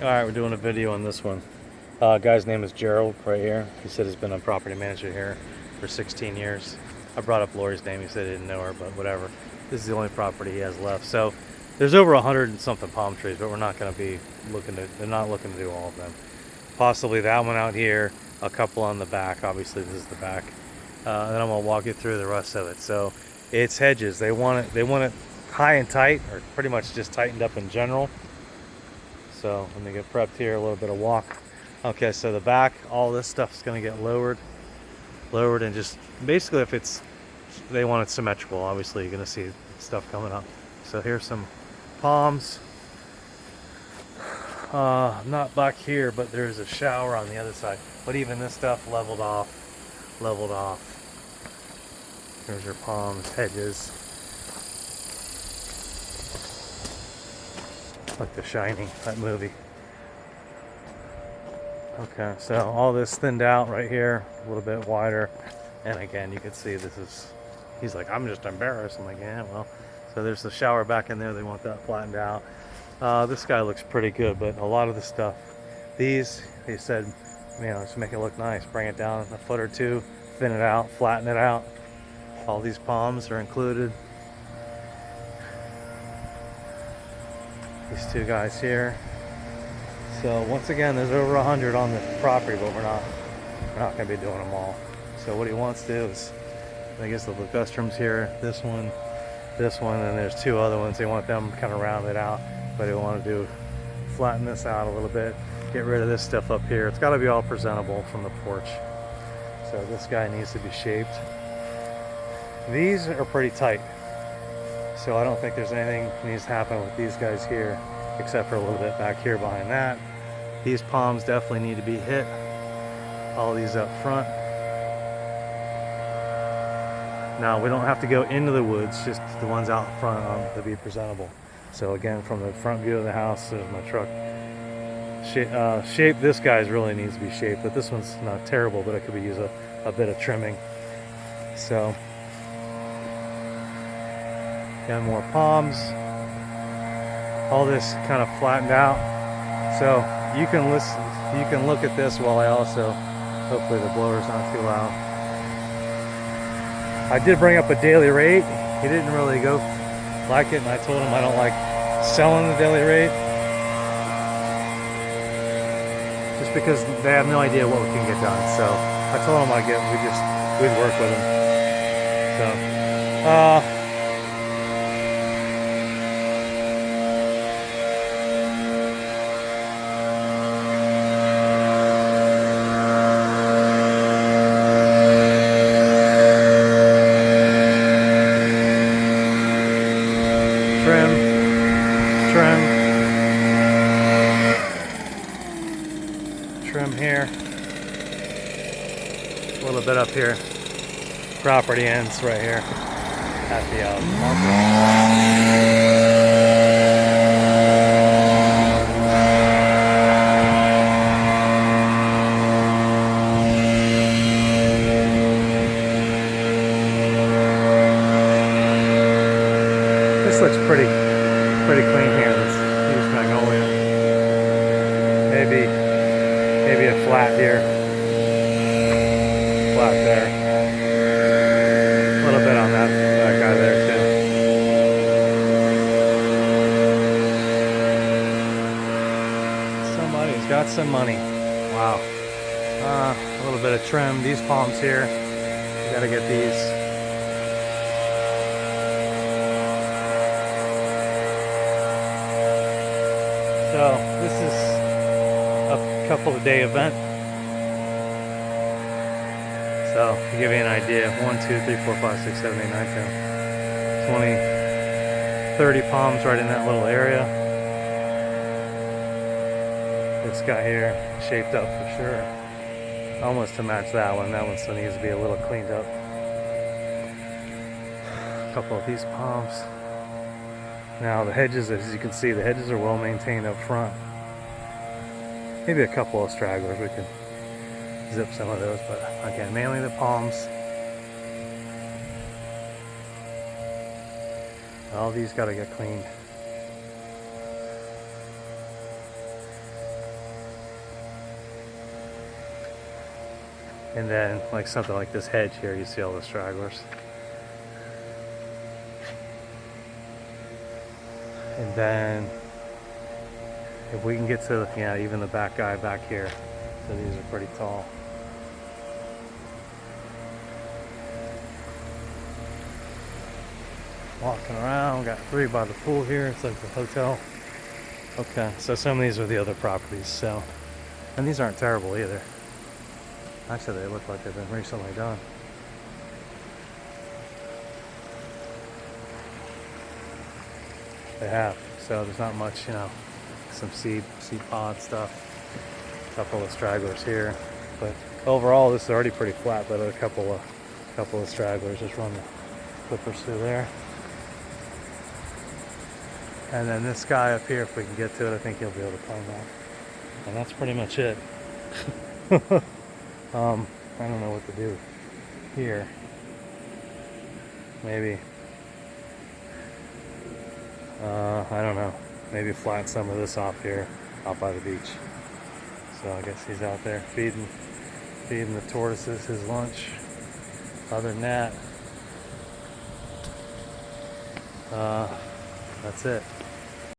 Alright, we're doing a video on this one. Guy's name is Gerald right here. He said he's been a property manager here for 16 years. I brought up Lori's name. He said he didn't know her, but whatever. This is the only property he has left. So there's over 100 and something palm trees, but we're not going to be looking to, they're not looking to do all of them. Possibly that one out here, a couple on the back. Obviously this is the back. And then I'm going to walk you through the rest of it. So it's hedges. They want it high and tight, or pretty much just tightened up in general. So let me get prepped here, a little bit of walk. Okay, so the back, all this stuff is going to get lowered, and just basically if it's, they want it symmetrical, obviously you're going to see stuff coming up. So here's some palms. Not back here, but there's a shower on the other side. But even this stuff leveled off. Here's your palms, hedges. Like The Shining, that movie. Okay, so all this thinned out right here, a little bit wider. And again, you can see this is, he's like, I'm just embarrassed. I'm like, yeah, well. So there's the shower back in there. They want that flattened out. This guy looks pretty good, but a lot of the stuff, these, he said, you know, just make it look nice. Bring it down a foot or two, thin it out, flatten it out. All these palms are included. These two guys here. So once again, there's over 100 on the property, but we're not going to be doing them all. So what he wants to do is, I guess the Ligustrums here, this one, and there's two other ones. They want them kind of rounded out, but they want to do flatten this out a little bit, get rid of this stuff up here. It's got to be all presentable from the porch. So this guy needs to be shaped. These are pretty tight. So I don't think there's anything that needs to happen with these guys here, except for a little bit back here behind that. These palms definitely need to be hit. All these up front. Now we don't have to go into the woods, just the ones out front to be presentable. So again, from the front view of the house, there's my truck. Shape, this guy's really needs to be shaped, but this one's not terrible, but it could be used a bit of trimming. So got more palms. All this kind of flattened out. So you can listen, you can look at this while I also, hopefully the blower's not too loud. I did bring up a daily rate. He didn't really go like it, and I told him I don't like selling the daily rate. Just because they have no idea what we can get done. So I told him we'd work with him. So, trim here, a little bit up here. Property ends right here at the This looks pretty clean here. Let's use magnolia. Maybe a flat here, flat there, a little bit on that guy there too. Somebody's got some money. Wow. A little bit of trim. These palms here, you gotta get these. So this is a couple of day event. So to give you an idea, 1, 2, 3, 4, 5, 6, 7, 8, 9, 10, 20, 30 palms right in that little area. This guy here, shaped up for sure. Almost to match that one. That one still needs to be a little cleaned up. A couple of these palms. Now the hedges, as you can see, the hedges are well maintained up front. Maybe a couple of stragglers, we could zip some of those, but again, mainly the palms. All these gotta get cleaned. And then like something like this hedge here, you see all the stragglers. And then if we can get to, yeah, even the back guy back here. So these are pretty tall. Walking around, got 3 by the pool here. It's like the hotel. Okay, so some of these are the other properties. So, and these aren't terrible either. Actually, they look like they've been recently done. They have. So there's not much, you know, some seed pod stuff. A couple of stragglers here, but overall this is already pretty flat. But a couple of stragglers. Just run the clippers through there. And then this guy up here, if we can get to it, I think he'll be able to climb that. And that's pretty much it. I don't know what to do here. Maybe, I don't know. Maybe flatten some of this off here, out by the beach. So I guess he's out there feeding the tortoises his lunch. Other than that, that's it.